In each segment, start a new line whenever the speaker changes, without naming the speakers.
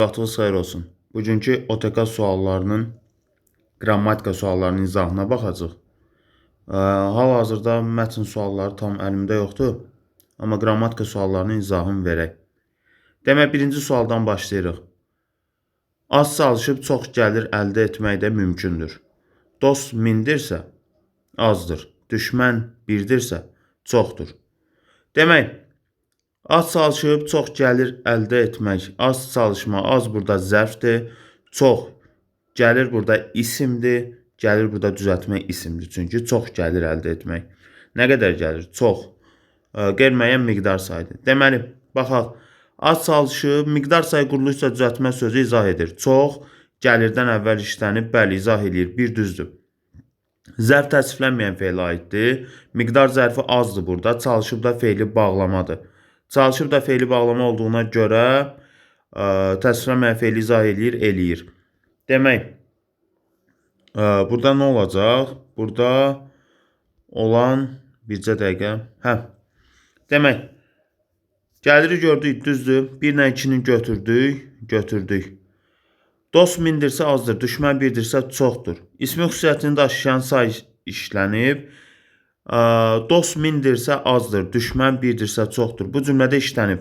Vaxtınız xeyir olsun. Bugünkü OTK suallarının qrammatika suallarının izahına baxacağıq. Hal-hazırda mətn sualları tam əlimdə yoxdur, amma qrammatika suallarının izahını verək. Demək, birinci sualdan başlayırıq. Az çalışıb çox gəlir əldə etmək də mümkündür. Dost mindirsə azdır, düşmən birdirsə çoxdur. Demək, az çalışıb çox gəlir əldə etmək. Az çalışma, az burada zərfdir. Çox gəlir burada isimdir. Gəlir burada düzəltmək isimdir. Çünki çox gəlir əldə etmək. Nə qədər gəlir? Çox. Qeyri-müəyyən miqdar sayıdır. Deməli, baxaq. Az çalışıb, miqdar sayı quruluşsa düzəltmə sözü izah edir. Çox gəlirdən əvvəl işlənib, bəli, izah edir. Bir düzdür. Zərf təsviflənməyən fe'lə aiddir. Miqdar zərfi azdır burada. Çalışıb da fe'li bağlamadır. Çalışıb da fe'li bağlama olduğuna görə təsviflənməyən fe'li izah edir, eləyir. Demək, burada nə olacaq? Burada olan bircə dəqiqə. Demək, gəliri gördük, düzdür. 1 ilə 2-ni götürdük. Dost mindirsə azdır, düşmən birdirsə çoxdur. İsmi xüsusiyyətini daşıyan say işlənib. Dost mindirsə azdır, düşmən birdirsə çoxdur. Bu cümlədə işlənib.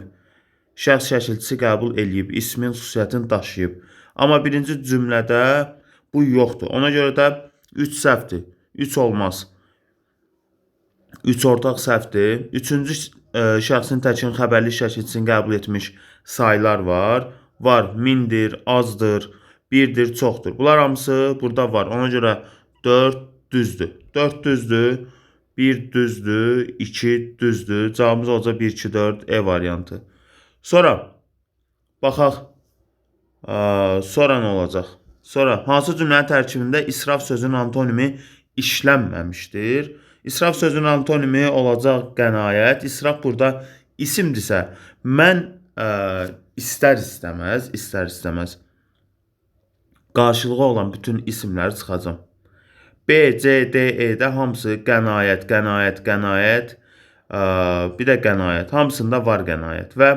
Şəxs şəkilçisi qəbul eləyib, ismin xüsusiyyətini daşıyıb. Amma birinci cümlədə bu yoxdur. Ona görə də 3 səhvdir. 3 olmaz. 3 ortaq səhvdir. Üçüncü şəxsin təkin xəbərli şəkilçisini qəbul etmiş saylar var. Var, mindir, azdır, birdir, çoxdur. Bunlar hamısı burada var. Ona görə 4 düzdür. 4 düzdür, 1 düzdür, 2 düzdür. Cavabımız olacaq 1, 2, 4, E variantı. Sonra, baxaq, sonra nə olacaq? Sonra, hansı cümlənin tərkibində israf sözünün antonimi işlənməmişdir? İsraf sözünün antonimi olacaq qənaət. İsraf burada isimdirsə, mən istər-istəməz qarşılığı olan bütün isimləri çıxacam. B, C, D, E-də hamısı qənaət, bir də qənaət. Hamısında var qənaət və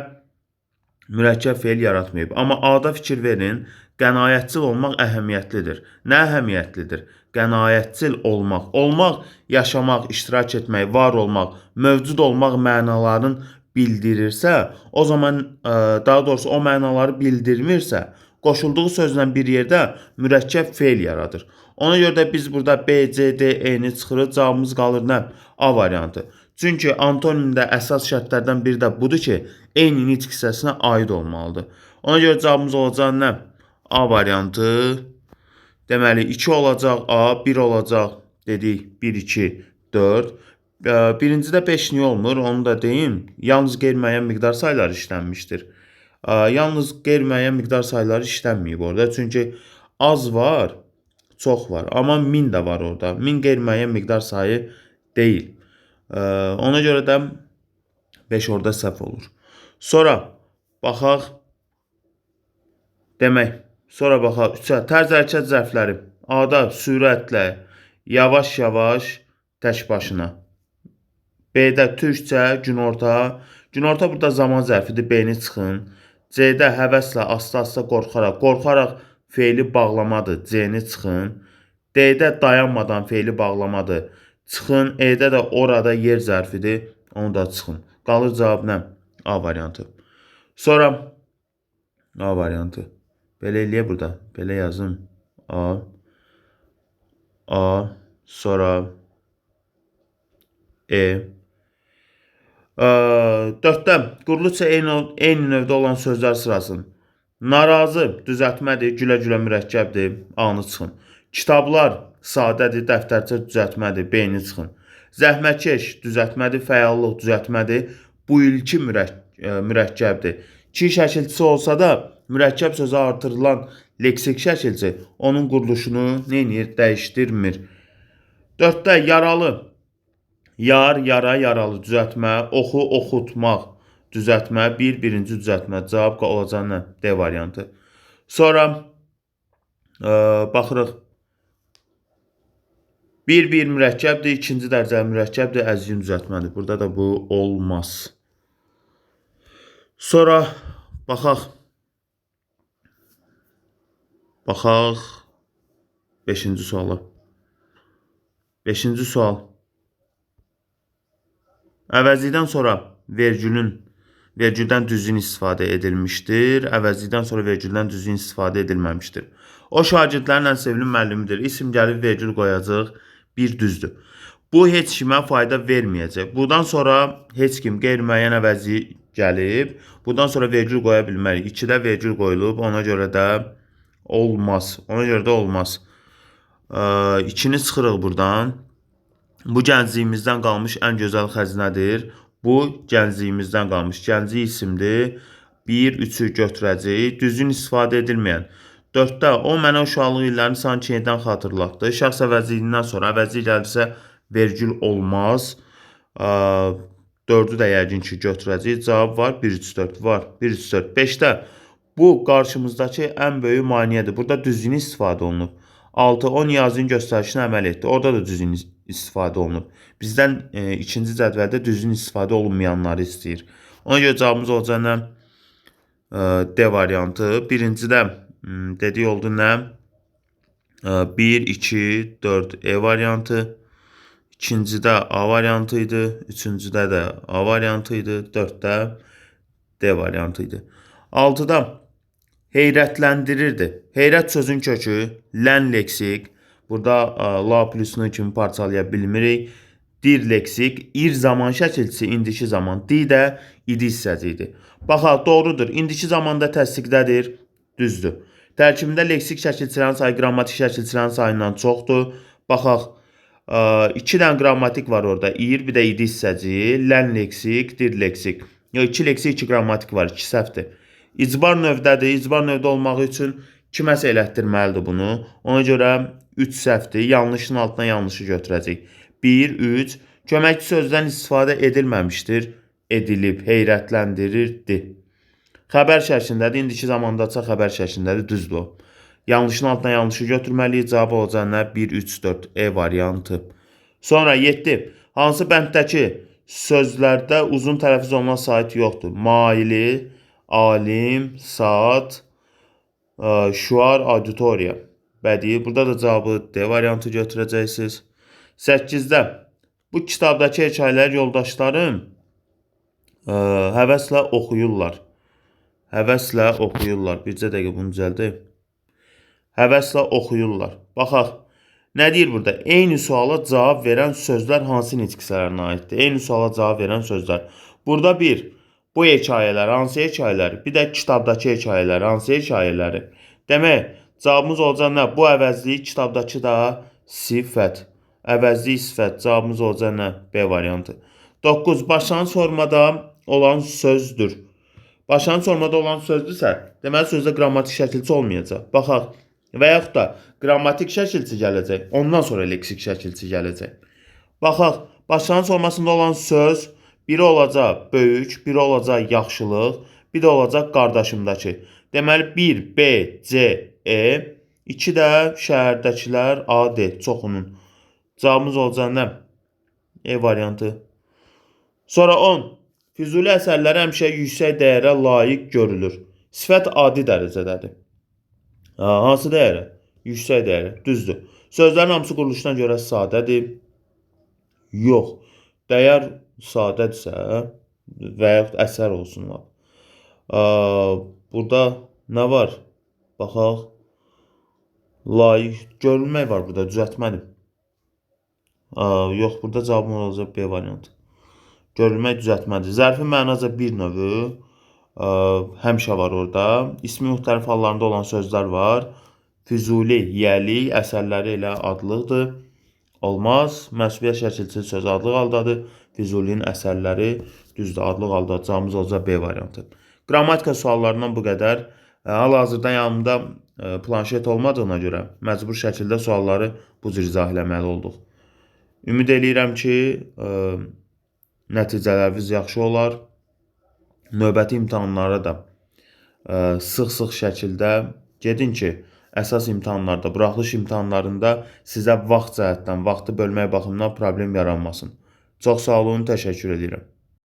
mürəkkəb fe'l yaratmayıb. Amma A-da fikir verin, qənaətçil olmaq əhəmiyyətlidir. Nə əhəmiyyətlidir? Qənaətçil olmaq. Olmaq, yaşamaq, iştirak etmək, var olmaq, mövcud olmaq mənalarını bildirirsə, o zaman, daha doğrusu o mənaları bildirmirsə, qoşulduğu sözlə bir yerdə mürəkkəb fe'l yaradır. Ona görə də biz burada B, C, D, E-ni çıxırıq, cavabımız qalır nə? A variantı. Çünki antonimdə əsas şərtlərdən biri də budur ki, eyni nitq hissəsinə aid olmalıdır. Ona görə cavabımız olacaq nə? A variantı. Deməli, 2 olacaq A, 1 olacaq, dedik, 1, 2, 4. Birincidə 5 niyə olmur? Onu da deyim. Yalnız qeyri-müəyyən miqdar sayları işlənmişdir. Yalnız qeyri-müəyyən miqdar sayları işlənməyib orada. Çünki az var, çox var. Amma 1000 də var orada. 1000 qeyri-müəyyən miqdar sayı deyil. Ona görə də 5 orada səhv olur. Sonra baxaq. Demək, sonra baxaq 3-ə. Tərz hərəkət zərfləri. A-da sürətlə, yavaş-yavaş, tək başına. B-də türkcə, günorta. Günorta burada zaman zərfidir, B-ni çıxın. C-də həvəslə, asta-asta qorxaraq. Qorxaraq fe'li bağlamadır, C-ni çıxın. D-də dayanmadan fe'li bağlamadır. Çıxın. E-də də orada yer zərfidir, onu da çıxın. Qalır cavab nə? A variantı. Sonra A variantı. Belə eləyə burada. Belə yazın. A, sonra E. 4-də quruluşca eyni növdə olan sözlər sırasın. Narazı düzəltmədir, gülə-gülə mürəkkəbdir, A-nı çıxın. Kitablar sadədir, dəftərçə düzəltmədir, B-ni çıxın. Zəhmətkeş düzəltmədir, fəallıq düzəltmədir, bu ilki mürəkkəbdir. Ki şəkilçisi olsa da mürəkkəb sözü artırılan leksik şəkilçi onun quruluşunu dəyişdirmir. 4-də yaralı. Yar, yara, yaralı düzəltmə, oxu, oxutmaq düzəltmə, birinci düzəltmə. Cavab olacaq nə? D variantı. Sonra baxırıq. 1 mürəkkəbdir, ikinci dərəcəli mürəkkəbdir, əzgin düzəltmədir. Burada da bu olmaz. Sonra baxaq. Baxaq 5-ci suala. 5-ci sual. Əvəzlikdən sonra vergüldən düzgün istifadə edilmişdir. Əvəzlikdən sonra vergüldən düzgün istifadə edilməmişdir. O şagirdlərin ən sevimli müəllimidir. İsim gəlib vergül qoyacaq. Bir düzdür. Bu heç kimə fayda verməyəcək. Bundan sonra heç kim qeyri-müəyyən əvəzi gəlib. Bundan sonra vergül qoya bilmərik. 2-də vergül qoyulub. Ona görə də olmaz. 2-ni çıxırıq buradan. Bu gəncliyimizdən qalmış ən gözəl xəzinədir. Bu gəncliyimizdən qalmış. Gənclik isimdir. 1, 3-ü götürəcəyik. Düzgün istifadə edilməyən. 4-də o mənə uşaqlıq illərini sanki yenidən xatırlatdı. Şəxs əvəzliyindən sonra əvəzlik gəlirsə vergül olmaz. 4-ü də yəqin ki götürəcəyik. Cavab var. 1, 3, 4 var. 1, 3, 4. 5-də bu qarşımızdakı ən böyük maneədir. Burada düzgün istifadə olunub. 6, o Niyazinin göstərişinə əməl etdi. Orada da düzgün istifadə olunub. Bizdən ikinci cədvəldə düzgün istifadə olunmayanları istəyir. Ona görə cavabımız olacaq nə? D variantı. Birincidə dediyi oldu nə? 1, 2, 4 E variantı. İkincidə A variantı idi. Üçüncüdə də A variantı idi. 4-də D variantı idi. 6-da heyrətləndirirdi. Heyrət sözün kökü lən leksik. Burada la plusunu kimi parçalaya bilmirik. Dir leksik. İr zaman şəkilçisi indiki zaman. Di də idi hissəcidir. Baxaq, doğrudur. İndiki zamanda təsdiqdədir. Düzdür. Tərkibində leksik şəkilçilərin sayı qrammatik şəkilçilərin sayından çoxdur. Baxaq. 2 dənə qrammatik var orada. İr, bir də idi hissəci. Lən leksik, dir leksik. 2 leksik, 2 qrammatik var. 2 səhvdir. İcbar növdədir. İcbar növdə olmağı üçün kiməsə elətdirməlidir bunu. Ona görə 3 səhvdir. Yanlışın altına yanlışı götürəcək. 1, 3. Köməkçi sözdən istifadə edilməmişdir. Edilib, heyrətləndirirdi. Xəbər şəklindədir. İndiki zamandakı xəbər şəklindədir. Düzdür o. Yanlışın altına yanlışı götürməliyik. Cavab olacaq nə? 1, 3, 4 E variantı. Sonra 7. Hansı bənddəki sözlərdə uzun tələffüz olunan sait yoxdur? Maili, alim, saat, şüar, auditoriya. Bədii. Burada da cavabı D variantı götürəcəksiniz. 8-də bu kitabdakı hekayələr yoldaşlarım həvəslə oxuyurlar. Həvəslə oxuyurlar. Bircə dəqiqə bunu düzəldib. Həvəslə oxuyurlar. Baxaq. Nə deyir burada? Eyni suala cavab verən sözlər hansı nitq hissələrinə aiddir? Eyni suala cavab verən sözlər. Burada bir, bu hekayələr hansı hekayələri? Bir də kitabdakı hekayələr hansı hekayələri? Demək, cavabımız olacaq nə? Bu əvəzlik, kitabdakı da sifət. Əvəzlik sifət. Cavabımız olacaq nə? B variantı. 9. Başlanğıc formada olan sözdür. Başlanğıc formada olan sözdürsə, deməli sözdə qrammatik şəkilçi olmayacaq. Baxaq. Və yaxud da qrammatik şəkilçi gələcək. Ondan sonra leksik şəkilçi gələcək. Baxaq. Başlanğıc formasında olan söz biri olacaq böyük, biri olacaq yaxşılıq, bir də olacaq qardaşımdakı. Deməli 1, B, C, E, 2 də şəhərdəkilər A, D, çoxunun. Cavabımız olacaq nə? E variantı. Sonra 10. Füzuli əsərləri həmişə yüksək dəyərə layiq görülür. Sifət adi dərəcədədir. Hansı dəyərə? Yüksək dəyərə. Düzdür. Sözlərin hamısı quruluşuna görə sadədir. Yox. Dəyər sadədirsə və yaxud əsər olsun. Burada nə var? Baxaq. Layiq görülmək var burada. Düzəltmədim. Yox. Burada cavabım olacaq B variantı. Görülmək düzəltmədir. Zərfin mənaca bir növü. Həmişə var orada. İsmi müxtəlif hallarında olan sözlər var. Füzuli, yiyəlik, əsərləri elə adlıqdır. Olmaz. Məsuliyyət şəkilçili söz adlıq haldadır. Füzulinin əsərləri düzdür. Adlıq halda cavabımız olacaq B variantı. Qrammatika suallarından bu qədər. Hal-hazırda yanımda planşet olmadığına görə məcbur şəkildə sualları bu cür izah eləməli olduq. Ümid eləyirəm ki, nəticələriniz yaxşı olar. Növbəti imtahanlara da sıx-sıx şəkildə gedin ki, əsas imtahanlarda, buraxılış imtahanlarında sizə vaxt cəhətdən, vaxtı bölmək baxımından problem yaranmasın. Çox sağ olun, təşəkkür edirəm.